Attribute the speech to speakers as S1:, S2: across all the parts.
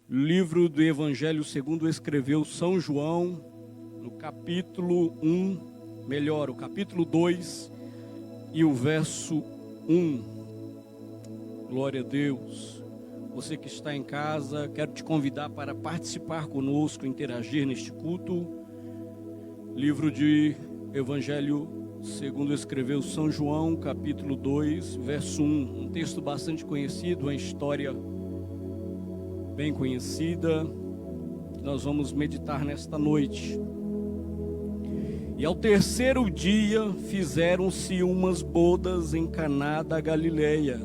S1: Livro do Evangelho segundo escreveu São João, no capítulo 1, o capítulo 2 e o verso 1. Glória a Deus. Você que está em casa, quero te convidar para participar conosco, interagir neste culto. Livro de Evangelho segundo escreveu São João, capítulo 2, verso 1. Um texto bastante conhecido, uma história bem conhecida, que nós vamos meditar nesta noite. E ao terceiro dia fizeram-se umas bodas em Caná da Galileia,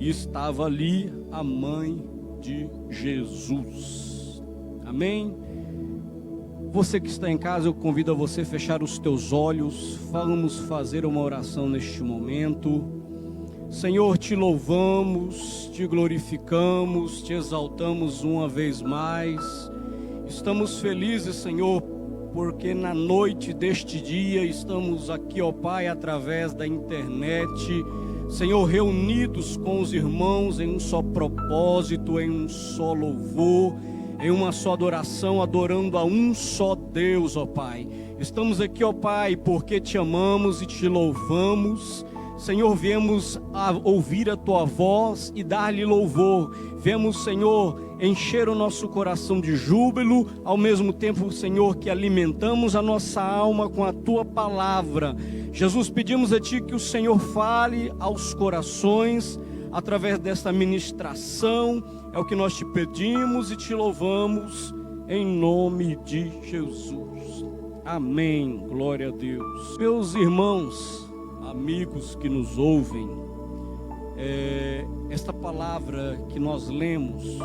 S1: e estava ali a mãe de Jesus. Amém? Você que está em casa, eu convido a você a fechar os teus olhos. Vamos fazer uma oração neste momento. Senhor, te louvamos, te glorificamos, te exaltamos uma vez mais. Estamos felizes, Senhor, porque na noite deste dia estamos aqui, ó Pai, através da internet, Senhor, reunidos com os irmãos em um só propósito, em um só louvor, em uma só adoração, adorando a um só Deus, ó Pai. Estamos aqui, ó Pai, porque te amamos e te louvamos. Senhor, viemos a ouvir a Tua voz e dar-lhe louvor. Viemos, Senhor, encher o nosso coração de júbilo, ao mesmo tempo, Senhor, que alimentamos a nossa alma com a Tua palavra. Jesus, pedimos a Ti que o Senhor fale aos corações, através desta ministração. É o que nós te pedimos e te louvamos, em nome de Jesus. Amém. Glória a Deus. Meus irmãos, amigos que nos ouvem, esta palavra que nós lemos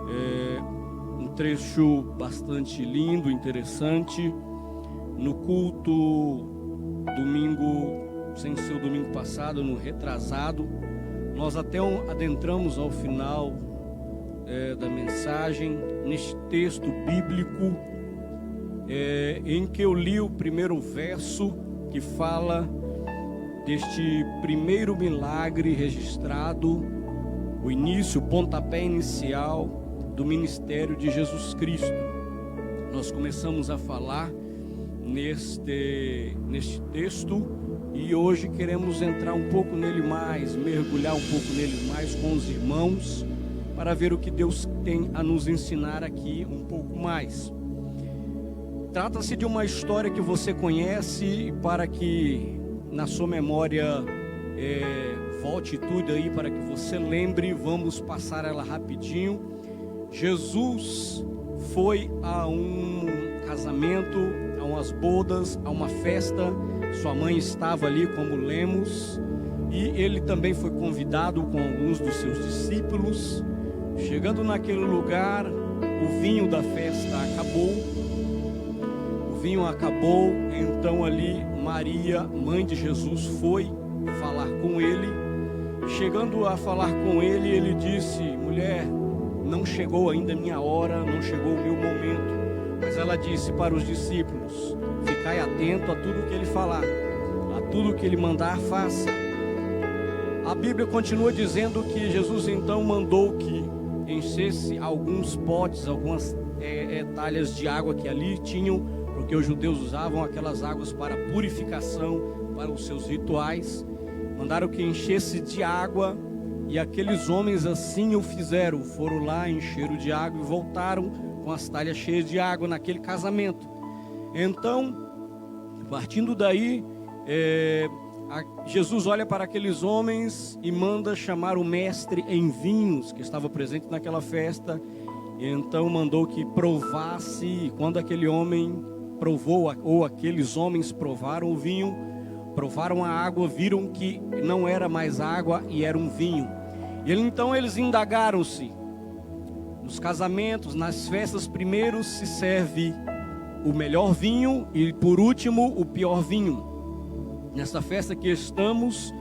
S1: é um trecho bastante lindo, interessante. No culto domingo, sem ser o domingo passado, no retrasado, nós até adentramos ao final da mensagem, neste texto bíblico, em que eu li o primeiro verso que fala deste primeiro milagre registrado, o início, o pontapé inicial do ministério de Jesus Cristo. Nós começamos a falar neste texto e hoje queremos entrar um pouco nele mais, mergulhar um pouco nele mais com os irmãos, para ver o que Deus tem a nos ensinar aqui um pouco mais. Trata-se de uma história que você conhece, para que na sua memória volte tudo aí, para que você lembre. Vamos passar ela rapidinho. Jesus foi a um casamento, a umas bodas, a uma festa. Sua mãe estava ali, como lemos, e ele também foi convidado com alguns dos seus discípulos. Chegando naquele lugar, o vinho da festa acabou. O vinho acabou, então ali Maria, mãe de Jesus, foi falar com ele. Chegando a falar com ele, ele disse: mulher, não chegou ainda a minha hora, não chegou o meu momento. Mas ela disse para os discípulos: ficai atento a tudo que ele falar, a tudo que ele mandar, faça. A Bíblia continua dizendo que Jesus então mandou que enchesse alguns potes, algumas talhas de água que ali tinham, porque os judeus usavam aquelas águas para purificação, para os seus rituais. Mandaram que enchesse de água, e aqueles homens assim o fizeram. Foram lá, encheram de água e voltaram com as talhas cheias de água naquele casamento. Então, partindo daí, Jesus olha para aqueles homens e manda chamar o mestre em vinhos, que estava presente naquela festa. E então mandou que provasse, e quando aquele homem provou, ou aqueles homens provaram o vinho, provaram a água, viram que não era mais água e era um vinho. E então eles indagaram-se. Nos casamentos, nas festas, primeiro se serve o melhor vinho e por último o pior vinho. Nessa festa que estamos,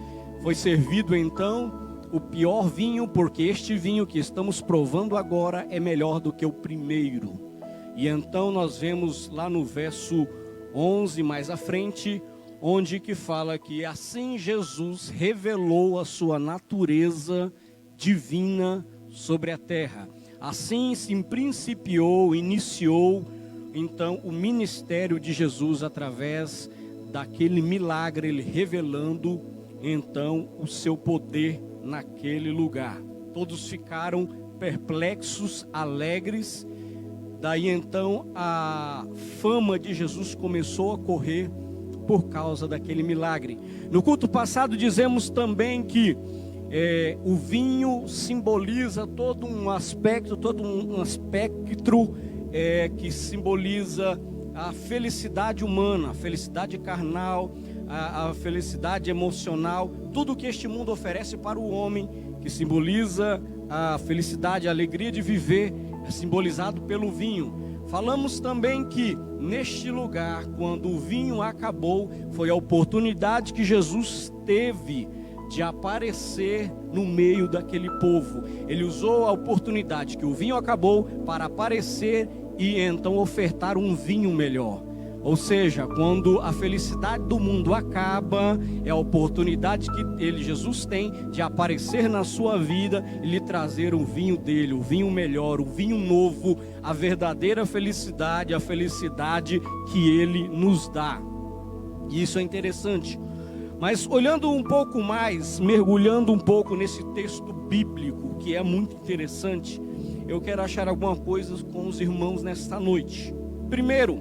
S1: foi servido então o pior vinho, porque este vinho que estamos provando agora é melhor do que o primeiro. E então nós vemos lá no verso 11, mais à frente, onde que fala que assim Jesus revelou a sua natureza divina sobre a terra. Assim se iniciou então o ministério de Jesus através daquele milagre, ele revelando então o seu poder naquele lugar. Todos ficaram perplexos, alegres. Daí então a fama de Jesus começou a correr por causa daquele milagre. No culto passado dizemos também que o vinho simboliza todo um aspecto que simboliza a felicidade humana, a felicidade carnal, a felicidade emocional, tudo que este mundo oferece para o homem, que simboliza a felicidade, a alegria de viver, é simbolizado pelo vinho. Falamos também que neste lugar, quando o vinho acabou, foi a oportunidade que Jesus teve de aparecer no meio daquele povo. Ele usou a oportunidade que o vinho acabou para aparecer e então ofertar um vinho melhor. Ou seja, quando a felicidade do mundo acaba, é a oportunidade que Jesus tem de aparecer na sua vida e lhe trazer o vinho dele, o vinho melhor, o vinho novo, a verdadeira felicidade, a felicidade que ele nos dá. E isso é interessante. Mas olhando um pouco mais, mergulhando um pouco nesse texto bíblico, que é muito interessante, eu quero achar alguma coisa com os irmãos nesta noite. Primeiro,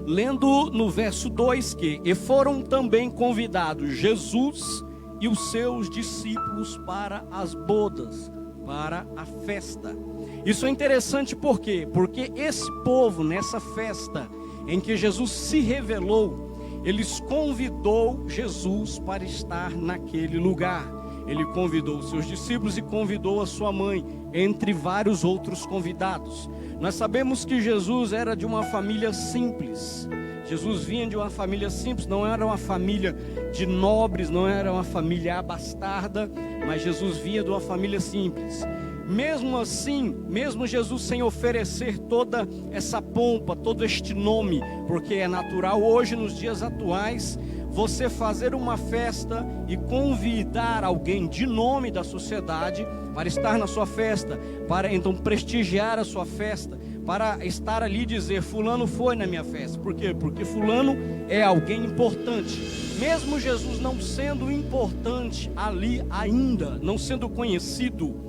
S1: lendo no verso 2 e foram também convidados Jesus e os seus discípulos para as bodas, para a festa. Isso é interessante por quê? Porque esse povo, nessa festa em que Jesus se revelou, eles convidou Jesus para estar naquele lugar. Ele convidou os seus discípulos e convidou a sua mãe, entre vários outros convidados. Nós sabemos que Jesus era de uma família simples. Jesus vinha de uma família simples, não era uma família de nobres, não era uma família abastarda, mas Jesus vinha de uma família simples. Mesmo assim, mesmo Jesus sem oferecer toda essa pompa, todo este nome, porque é natural hoje, nos dias atuais, você fazer uma festa e convidar alguém de nome da sociedade para estar na sua festa, para então prestigiar a sua festa, para estar ali e dizer, fulano foi na minha festa. Por quê? Porque fulano é alguém importante. Mesmo Jesus não sendo importante ali ainda, não sendo conhecido,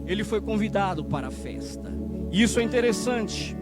S1: ele foi convidado para a festa. E isso é interessante.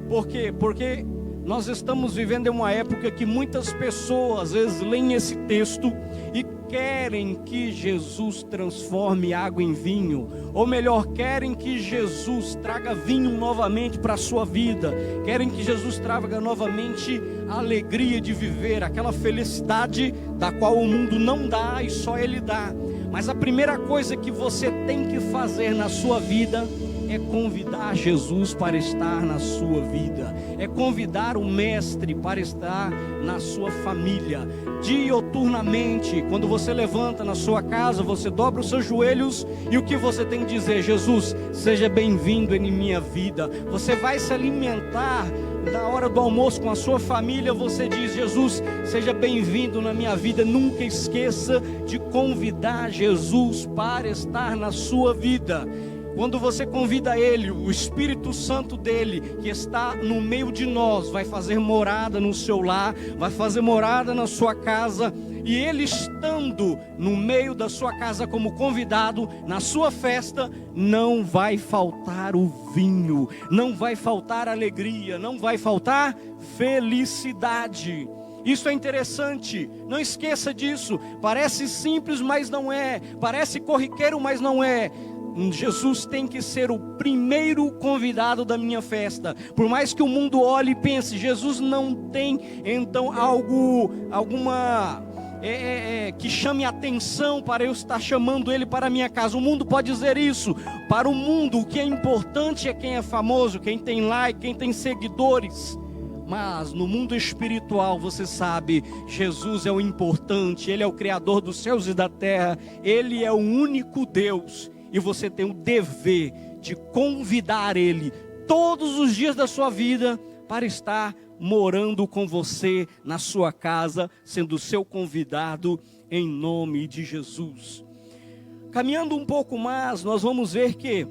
S1: Por quê? Porque nós estamos vivendo em uma época que muitas pessoas às vezes leem esse texto e querem que Jesus transforme água em vinho, ou melhor, querem que Jesus traga vinho novamente para a sua vida, querem que Jesus traga novamente a alegria de viver, aquela felicidade da qual o mundo não dá e só Ele dá. Mas a primeira coisa que você tem que fazer na sua vida é convidar Jesus para estar na sua vida, é convidar o Mestre para estar na sua família. Dioturnamente, quando você levanta na sua casa, você dobra os seus joelhos e o que você tem que dizer? Jesus, seja bem-vindo em minha vida. Você vai se alimentar na hora do almoço com a sua família, você diz, Jesus, seja bem-vindo na minha vida. Nunca esqueça de convidar Jesus para estar na sua vida. Quando você convida Ele, o Espírito Santo dEle, que está no meio de nós, vai fazer morada no seu lar, vai fazer morada na sua casa, e Ele estando no meio da sua casa como convidado, na sua festa, não vai faltar o vinho, não vai faltar alegria, não vai faltar felicidade. Isso é interessante, não esqueça disso. Parece simples, mas não é. Parece corriqueiro, mas não é. Jesus tem que ser o primeiro convidado da minha festa. Por mais que o mundo olhe e pense, Jesus não tem então alguma que chame atenção para eu estar chamando ele para a minha casa. O mundo pode dizer isso. Para o mundo, o que é importante é quem é famoso, quem tem like, quem tem seguidores. Mas no mundo espiritual, você sabe, Jesus é o importante. Ele é o Criador dos céus e da terra. Ele é o único Deus. E você tem o dever de convidar Ele todos os dias da sua vida para estar morando com você na sua casa, sendo seu convidado em nome de Jesus. Caminhando um pouco mais, nós vamos ver que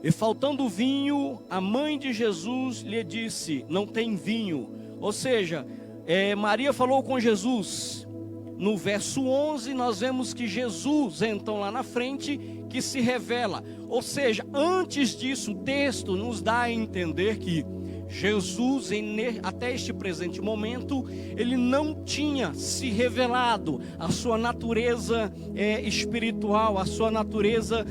S1: E faltando vinho, a mãe de Jesus lhe disse: não tem vinho. Ou seja, Maria falou com Jesus. No verso 11 nós vemos que Jesus, então lá na frente, que se revela. Ou seja, antes disso o texto nos dá a entender que Jesus, até este presente momento, ele não tinha se revelado a sua natureza espiritual, a sua natureza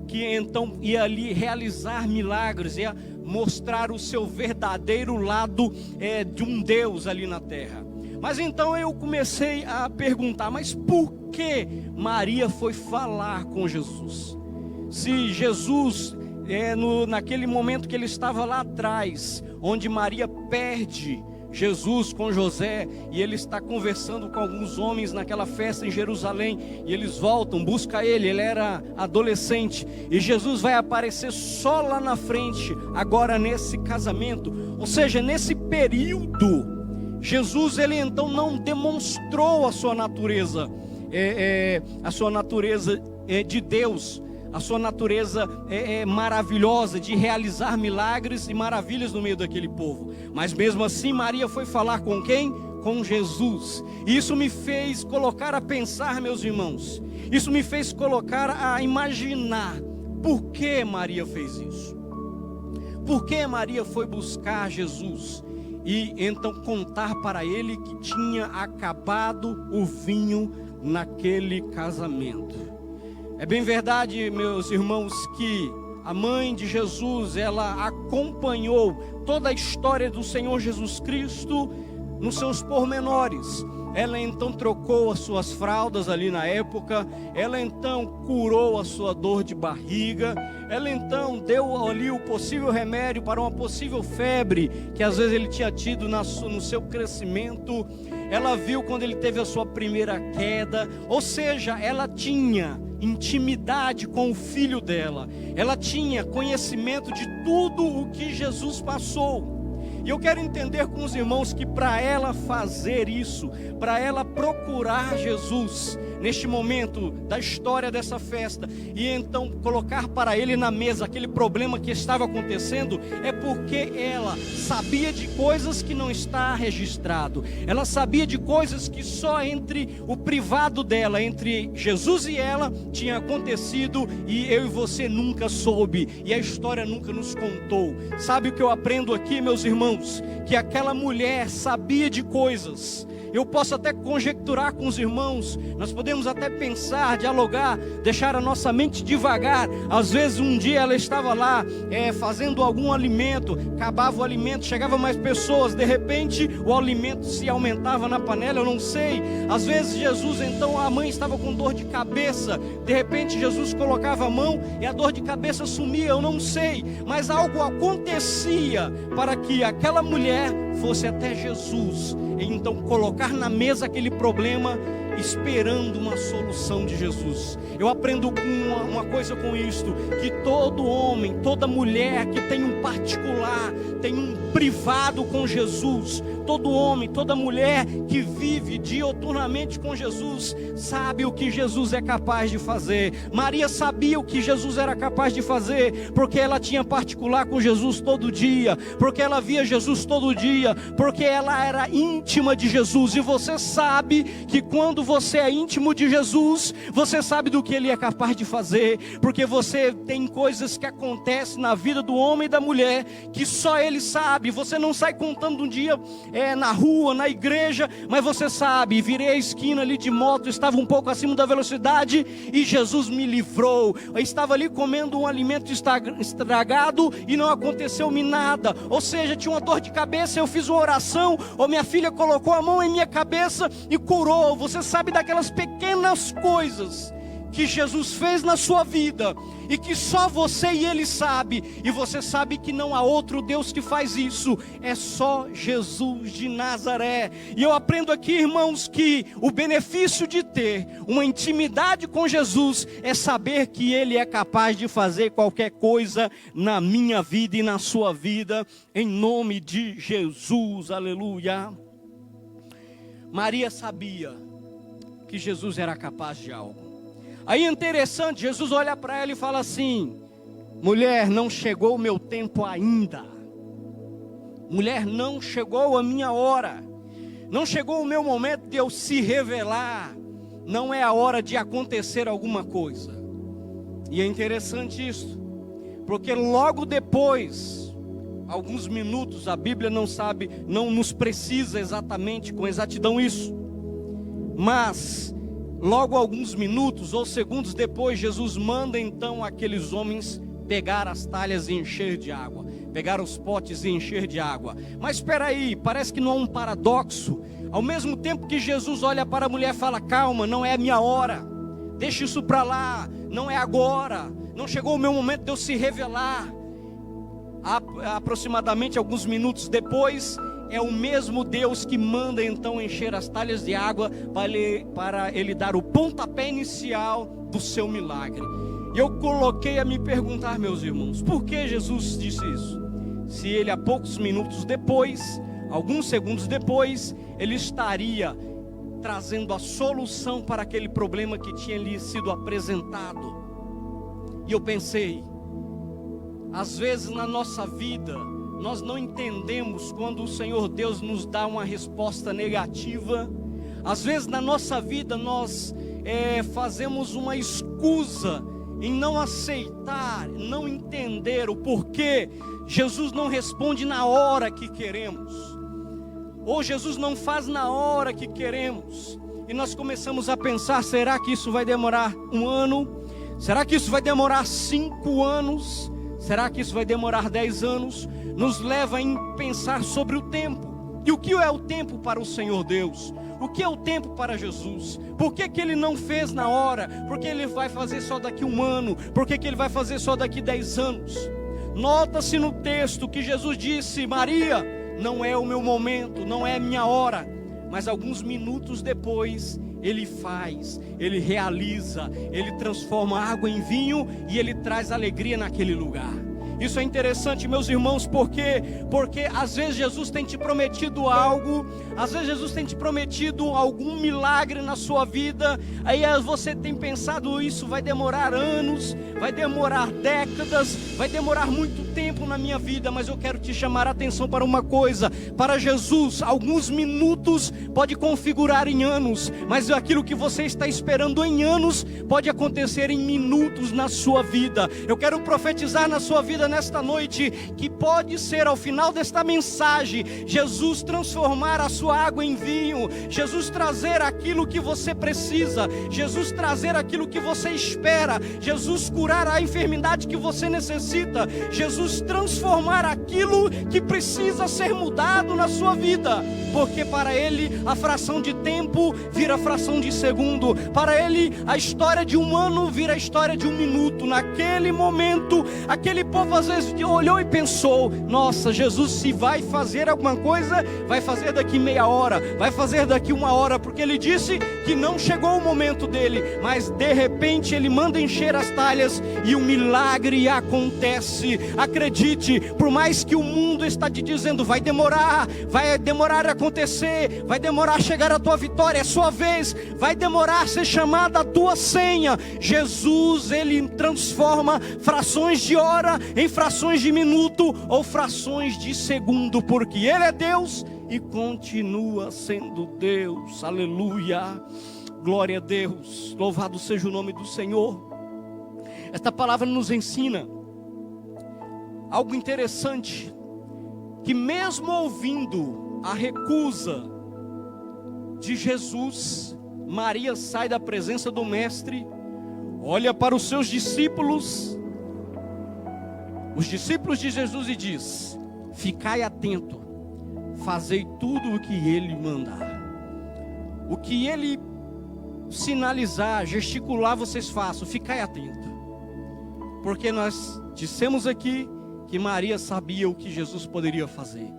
S1: que então ia ali realizar milagres, ia mostrar o seu verdadeiro lado de um Deus ali na terra. Mas então eu comecei a perguntar, mas por que Maria foi falar com Jesus? Se Jesus, naquele momento que ele estava lá atrás, onde Maria perde Jesus com José, e ele está conversando com alguns homens naquela festa em Jerusalém, e eles voltam, buscam ele era adolescente, e Jesus vai aparecer só lá na frente, agora nesse casamento, ou seja, nesse período, Jesus, ele então não demonstrou a sua natureza, de Deus, a sua natureza maravilhosa de realizar milagres e maravilhas no meio daquele povo. Mas mesmo assim Maria foi falar com quem? Com Jesus. E isso me fez colocar a pensar, meus irmãos. Isso me fez colocar a imaginar por que Maria fez isso. Por que Maria foi buscar Jesus e então contar para ele que tinha acabado o vinho naquele casamento? É bem verdade, meus irmãos, que a mãe de Jesus, ela acompanhou toda a história do Senhor Jesus Cristo nos seus pormenores. Ela então trocou as suas fraldas ali na época, ela então curou a sua dor de barriga, ela então deu ali o possível remédio para uma possível febre que às vezes ele tinha tido no seu crescimento. Ela viu quando ele teve a sua primeira queda, ou seja, ela tinha intimidade com o filho dela, ela tinha conhecimento de tudo o que Jesus passou. E eu quero entender com os irmãos que para ela fazer isso, para ela procurar Jesus neste momento da história dessa festa, e então colocar para ele na mesa aquele problema que estava acontecendo, é porque ela sabia de coisas que não está registrado. Ela sabia de coisas que só entre o privado dela, entre Jesus e ela, tinha acontecido, e eu e você nunca soube, e a história nunca nos contou. Sabe o que eu aprendo aqui, meus irmãos? Que aquela mulher sabia de coisas. Eu posso até conjecturar com os irmãos, nós podemos até pensar, dialogar, deixar a nossa mente devagar. Às vezes um dia ela estava lá fazendo algum alimento, acabava o alimento, chegava mais pessoas, de repente o alimento se aumentava na panela, eu não sei. Às vezes Jesus, então a mãe estava com dor de cabeça, de repente Jesus colocava a mão e a dor de cabeça sumia, eu não sei. Mas algo acontecia para que aquela mulher fosse até Jesus, e então colocar na mesa aquele problema, esperando uma solução de Jesus. Eu aprendo uma coisa com isto, que todo homem, toda mulher que tem um particular, tem um privado com Jesus, todo homem, toda mulher que vive dioturnamente com Jesus, sabe o que Jesus é capaz de fazer. Maria sabia o que Jesus era capaz de fazer, porque ela tinha particular com Jesus todo dia, porque ela via Jesus todo dia, porque ela era íntima de Jesus. E você sabe que quando você é íntimo de Jesus, você sabe do que Ele é capaz de fazer, porque você tem coisas que acontecem na vida do homem e da mulher, que só Ele sabe. Você não sai contando um dia na rua, na igreja, mas você sabe, virei a esquina ali de moto, estava um pouco acima da velocidade, e Jesus me livrou. Eu estava ali comendo um alimento estragado, e não aconteceu-me nada. Ou seja, tinha uma dor de cabeça, eu fiz uma oração, ou minha filha colocou a mão em minha cabeça e curou. Você sabe daquelas pequenas coisas que Jesus fez na sua vida, e que só você e Ele sabe, e você sabe que não há outro Deus que faz isso, é só Jesus de Nazaré. E eu aprendo aqui, irmãos, que o benefício de ter uma intimidade com Jesus é saber que Ele é capaz de fazer qualquer coisa na minha vida e na sua vida, em nome de Jesus, aleluia. Maria sabia que Jesus era capaz de algo. Aí é interessante, Jesus olha para ela e fala assim: mulher, não chegou o meu tempo ainda. Mulher, não chegou a minha hora. Não chegou o meu momento de eu se revelar. Não é a hora de acontecer alguma coisa. E é interessante isso, porque logo depois, alguns minutos, a Bíblia não nos precisa exatamente com exatidão isso, mas logo alguns minutos ou segundos depois, Jesus manda então aqueles homens pegar as talhas e encher de água, pegar os potes e encher de água. Mas espera aí, parece que não há um paradoxo. Ao mesmo tempo que Jesus olha para a mulher e fala: calma, não é a minha hora, deixa isso para lá, não é agora, não chegou o meu momento de eu se revelar. Aproximadamente alguns minutos depois, é o mesmo Deus que manda então encher as talhas de água para ele dar o pontapé inicial do seu milagre. E eu coloquei a me perguntar, meus irmãos, por que Jesus disse isso? Se ele há poucos minutos depois, alguns segundos depois, ele estaria trazendo a solução para aquele problema que tinha lhe sido apresentado. E eu pensei, às vezes na nossa vida, nós não entendemos quando o Senhor Deus nos dá uma resposta negativa. Às vezes na nossa vida nós fazemos uma escusa em não aceitar, não entender o porquê Jesus não responde na hora que queremos, ou Jesus não faz na hora que queremos, e nós começamos a pensar: será que isso vai demorar 1 ano? Será que isso vai demorar 5 anos? Será que isso vai demorar 10 anos? Nos leva a pensar sobre o tempo. E o que é o tempo para o Senhor Deus? O que é o tempo para Jesus? Por que Ele não fez na hora? Por que Ele vai fazer só daqui 1 ano? Por que Ele vai fazer só daqui 10 anos? Nota-se no texto que Jesus disse: Maria, não é o meu momento, não é a minha hora. Mas alguns minutos depois, Ele faz, Ele realiza, Ele transforma a água em vinho e Ele traz alegria naquele lugar. Isso é interessante, meus irmãos, porque às vezes Jesus tem te prometido algo, às vezes Jesus tem te prometido algum milagre na sua vida, aí você tem pensado: isso vai demorar anos, vai demorar décadas, vai demorar muito tempo na minha vida. Mas eu quero te chamar a atenção para uma coisa: para Jesus, alguns minutos pode configurar em anos, mas aquilo que você está esperando em anos, pode acontecer em minutos na sua vida. Eu quero profetizar na sua vida nesta noite, que pode ser ao final desta mensagem, Jesus transformar a sua água em vinho, Jesus trazer aquilo que você precisa, Jesus trazer aquilo que você espera, Jesus curar a enfermidade que você necessita, Jesus transformar aquilo que precisa ser mudado na sua vida, porque para Ele a fração de tempo vira fração de segundo, para Ele a história de 1 ano vira a história de 1 minuto. Naquele momento, aquele povo às vezes olhou e pensou: nossa, Jesus, se vai fazer alguma coisa, vai fazer daqui meia hora, vai fazer daqui 1 hora, porque Ele disse que não chegou o momento dele. Mas de repente Ele manda encher as talhas e um milagre acontece. Acredite, por mais que o mundo está te dizendo: vai demorar a acontecer, vai demorar a chegar a tua vitória, é sua vez, vai demorar a ser chamada a tua senha, Jesus, Ele transforma frações de hora em frações de minuto ou frações de segundo, porque Ele é Deus e continua sendo Deus. Aleluia, glória a Deus, louvado seja o nome do Senhor. Esta palavra nos ensina algo interessante, que mesmo ouvindo a recusa de Jesus, Maria sai da presença do Mestre, olha para os seus discípulos, os discípulos de Jesus, e diz: ficai atento, fazei tudo o que Ele mandar, o que Ele sinalizar, gesticular, vocês façam, ficai atento, porque nós dissemos aqui que Maria sabia o que Jesus poderia fazer.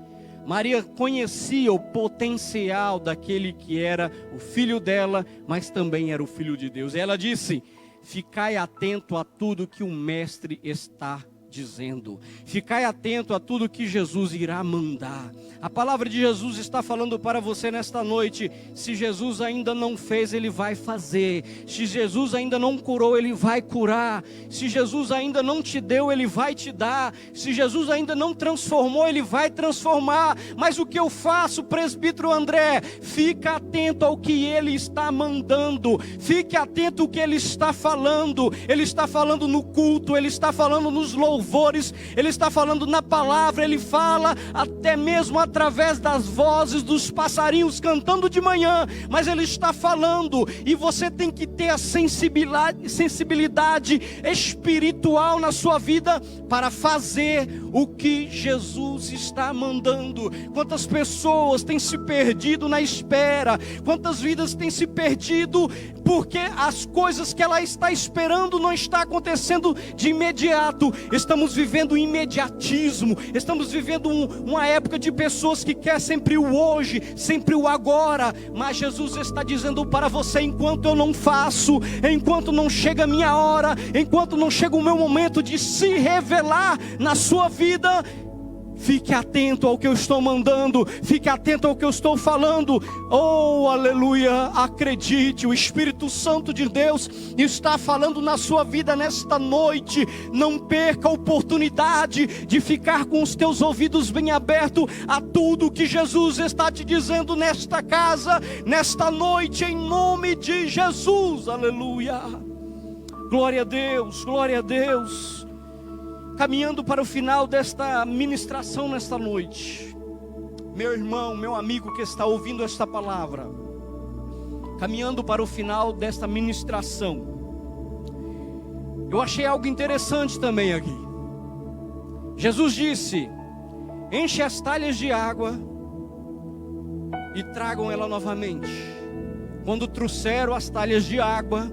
S1: Maria conhecia o potencial daquele que era o filho dela, mas também era o filho de Deus. E ela disse: ficai atento a tudo que o Mestre está dizendo. Ficai atento a tudo que Jesus irá mandar. A palavra de Jesus está falando para você nesta noite. Se Jesus ainda não fez, Ele vai fazer. Se Jesus ainda não curou, Ele vai curar. Se Jesus ainda não te deu, Ele vai te dar. Se Jesus ainda não transformou, Ele vai transformar. Mas o que eu faço, presbítero André? Fica atento ao que Ele está mandando. Fique atento ao que Ele está falando. Ele está falando no culto, Ele está falando nos louvores, Ele está falando na palavra, Ele fala até mesmo através das vozes dos passarinhos cantando de manhã, mas Ele está falando, e você tem que ter a sensibilidade espiritual na sua vida para fazer o que Jesus está mandando. Quantas pessoas têm se perdido na espera, quantas vidas têm se perdido porque as coisas que ela está esperando não está acontecendo de imediato. Estamos vivendo um imediatismo, estamos vivendo uma época de pessoas que querem sempre o hoje, sempre o agora. Mas Jesus está dizendo para você: enquanto eu não faço, enquanto não chega a minha hora, enquanto não chega o meu momento de se revelar na sua vida, fique atento ao que eu estou mandando, fique atento ao que eu estou falando. Oh, aleluia, acredite, o Espírito Santo de Deus está falando na sua vida nesta noite. Não perca a oportunidade de ficar com os teus ouvidos bem abertos a tudo que Jesus está te dizendo nesta casa, nesta noite, em nome de Jesus, aleluia. Glória a Deus, glória a Deus. Caminhando para o final desta ministração nesta noite, meu irmão, meu amigo que está ouvindo esta palavra, caminhando para o final desta ministração, eu achei algo interessante também aqui. Jesus disse: enche as talhas de água e tragam ela novamente. Quando trouxeram as talhas de água,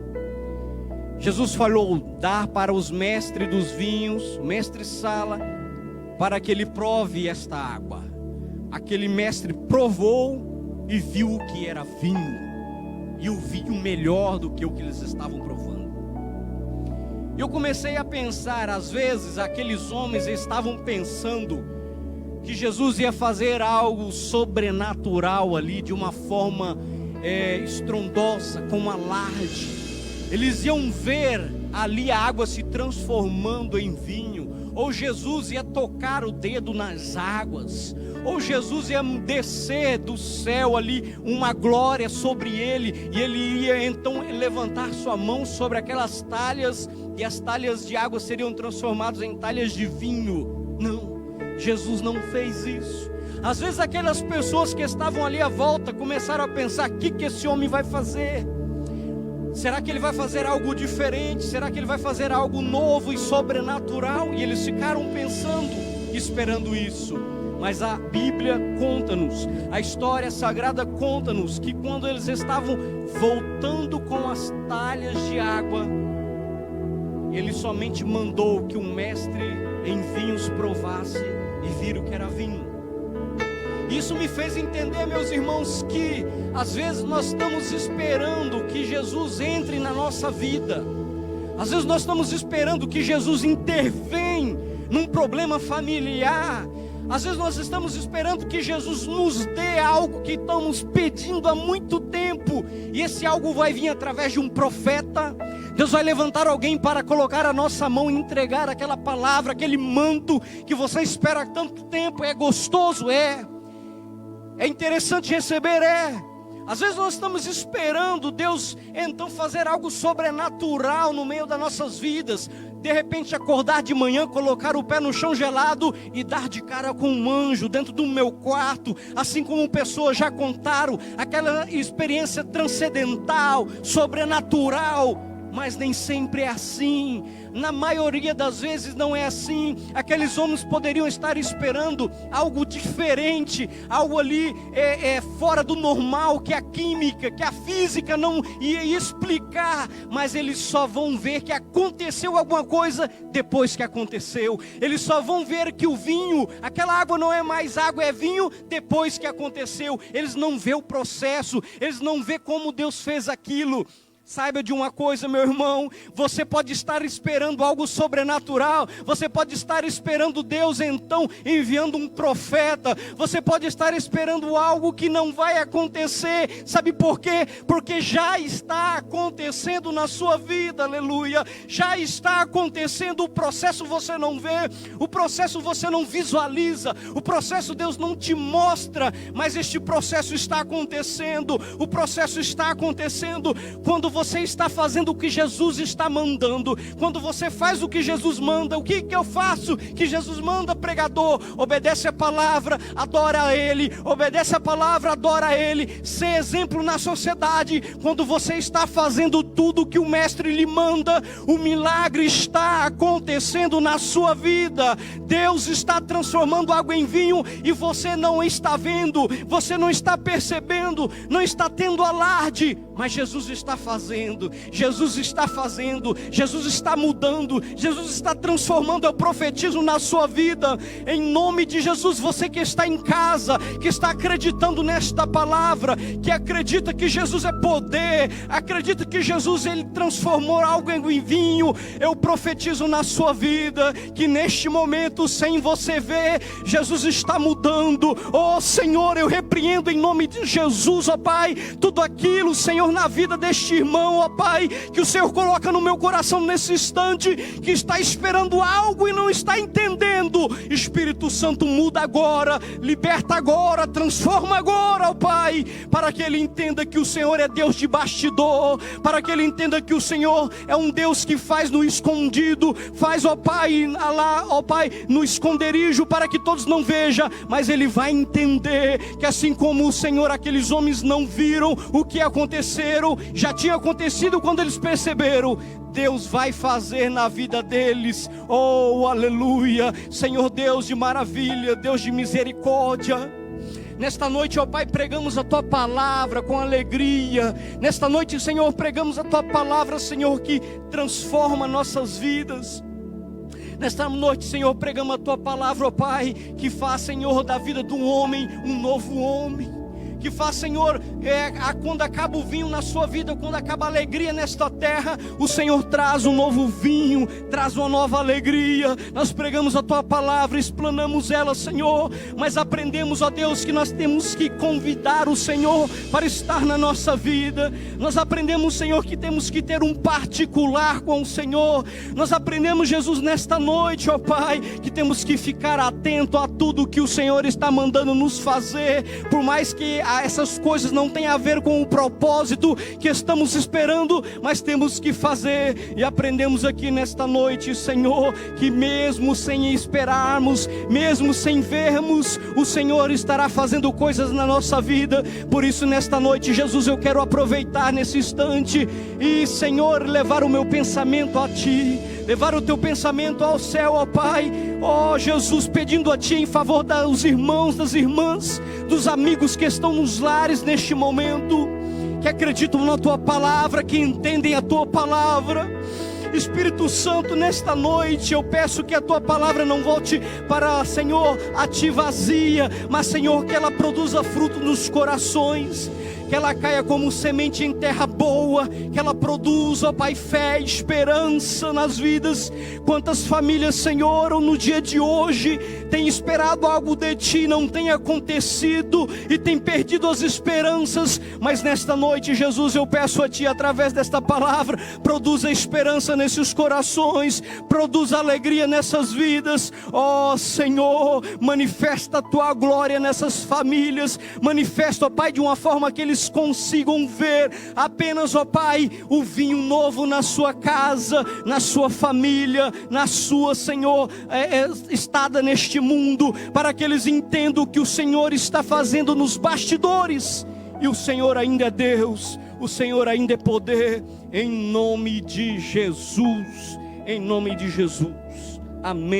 S1: Jesus falou: dar para os mestres dos vinhos, mestre Sala, para que ele prove esta água. Aquele mestre provou e viu que era vinho, e o vinho melhor do que o que eles estavam provando. Eu comecei a pensar, às vezes aqueles homens estavam pensando que Jesus ia fazer algo sobrenatural ali, de uma forma estrondosa, com alarde. Eles iam ver ali a água se transformando em vinho, ou Jesus ia tocar o dedo nas águas, ou Jesus ia descer do céu ali uma glória sobre ele, e ele ia então levantar sua mão sobre aquelas talhas, e as talhas de água seriam transformadas em talhas de vinho. Não, Jesus não fez isso. Às vezes aquelas pessoas que estavam ali à volta começaram a pensar: o que esse homem vai fazer? Será que ele vai fazer algo diferente? Será que ele vai fazer algo novo e sobrenatural? E eles ficaram pensando, esperando isso. Mas a Bíblia conta-nos, a história sagrada conta-nos, que quando eles estavam voltando com as talhas de água, ele somente mandou que um mestre em vinhos provasse e viram que era vinho. Isso me fez entender, meus irmãos, que às vezes nós estamos esperando que Jesus entre na nossa vida. Às vezes nós estamos esperando que Jesus intervenha num problema familiar. Às vezes nós estamos esperando que Jesus nos dê algo que estamos pedindo há muito tempo. E esse algo vai vir através de um profeta. Deus vai levantar alguém para colocar a nossa mão e entregar aquela palavra, aquele manto que você espera há tanto tempo. É gostoso, é interessante receber, Às vezes nós estamos esperando Deus então fazer algo sobrenatural no meio das nossas vidas. De repente acordar de manhã, colocar o pé no chão gelado e dar de cara com um anjo dentro do meu quarto. Assim como pessoas já contaram aquela experiência transcendental, sobrenatural. Mas nem sempre é assim. Na maioria das vezes não é assim. Aqueles homens poderiam estar esperando algo diferente, algo ali fora do normal, que a química, que a física não ia explicar. Mas eles só vão ver que aconteceu alguma coisa depois que aconteceu. Eles só vão ver que o vinho, aquela água não é mais água, é vinho, depois que aconteceu. Eles não vê o processo, eles não vê como Deus fez aquilo. Saiba de uma coisa, meu irmão, você pode estar esperando algo sobrenatural, você pode estar esperando Deus então enviando um profeta, você pode estar esperando algo que não vai acontecer, sabe por quê? Porque já está acontecendo na sua vida, aleluia, já está acontecendo, o processo você não vê, o processo você não visualiza, o processo Deus não te mostra, mas este processo está acontecendo, o processo está acontecendo quando você está fazendo o que Jesus está mandando. Quando você faz o que Jesus manda, o que eu faço? Que Jesus manda, pregador, obedece a palavra, adora a Ele, obedece a palavra, adora a Ele, ser exemplo na sociedade. Quando você está fazendo tudo o que o Mestre lhe manda, o milagre está acontecendo na sua vida. Deus está transformando água em vinho e você não está vendo, você não está percebendo, não está tendo alarde, mas Jesus está fazendo, Jesus está fazendo, Jesus está mudando, Jesus está transformando. Eu profetizo na sua vida, em nome de Jesus. Você que está em casa, que está acreditando nesta palavra, que acredita que Jesus é poder, acredita que Jesus ele transformou algo em vinho, eu profetizo na sua vida, que neste momento, sem você ver, Jesus está mudando. Oh Senhor, eu repreendo em nome de Jesus, ó Pai, tudo aquilo, Senhor, na vida deste irmão, ó Pai, que o Senhor coloca no meu coração nesse instante, que está esperando algo e não está entendendo. Espírito Santo, muda agora, liberta agora, transforma agora, ó Pai, para que ele entenda que o Senhor é Deus de bastidor, para que ele entenda que o Senhor é um Deus que faz no escondido, faz, ó Pai, lá, ó Pai, no esconderijo, para que todos não vejam, mas ele vai entender que assim como o Senhor, aqueles homens não viram o que aconteceram, já tinha acontecido quando eles perceberam, Deus vai fazer na vida deles. Oh, aleluia, Senhor Deus de maravilha, Deus de misericórdia. Nesta noite, ó Pai, pregamos a Tua palavra com alegria. Nesta noite, Senhor, pregamos a Tua palavra, Senhor, que transforma nossas vidas. Nesta noite, Senhor, pregamos a Tua palavra, ó Pai, que faz, Senhor, da vida de um homem um novo homem. Que faz, Senhor, quando acaba o vinho na sua vida, quando acaba a alegria nesta terra, o Senhor traz um novo vinho, traz uma nova alegria. Nós pregamos a Tua palavra, explanamos ela, Senhor, mas aprendemos, ó Deus, que nós temos que convidar o Senhor para estar na nossa vida. Nós aprendemos, Senhor, que temos que ter um particular com o Senhor. Nós aprendemos, Jesus, nesta noite, ó Pai, que temos que ficar atento a tudo que o Senhor está mandando nos fazer, por mais que essas coisas não têm a ver com o propósito que estamos esperando, mas temos que fazer. E aprendemos aqui nesta noite, Senhor, que mesmo sem esperarmos, mesmo sem vermos, o Senhor estará fazendo coisas na nossa vida. Por isso nesta noite, Jesus, eu quero aproveitar nesse instante e, Senhor, levar o meu pensamento a Ti, levar o Teu pensamento ao céu, ó Pai. Ó Jesus, pedindo a Ti em favor dos irmãos, das irmãs, dos amigos que estão nos lares neste momento, que acreditam na Tua palavra, que entendem a Tua palavra. Espírito Santo, nesta noite eu peço que a Tua palavra não volte para, Senhor, a Ti vazia, mas, Senhor, que ela produza fruto nos corações, que ela caia como semente em terra boa, que ela produza, ó Pai, fé, esperança nas vidas. Quantas famílias, Senhor, no dia de hoje têm esperado algo de Ti, não tem acontecido e têm perdido as esperanças, mas nesta noite, Jesus, eu peço a Ti, através desta palavra, produza esperança nesses corações, produza alegria nessas vidas. Ó Senhor, manifesta a Tua glória nessas famílias, manifesta, ó Pai, de uma forma que eles consigam ver apenas, ó Pai, o vinho novo na sua casa, na sua família, na sua, Senhor, estada neste mundo, para que eles entendam o que o Senhor está fazendo nos bastidores, e o Senhor ainda é Deus, o Senhor ainda é poder, em nome de Jesus, em nome de Jesus, amém.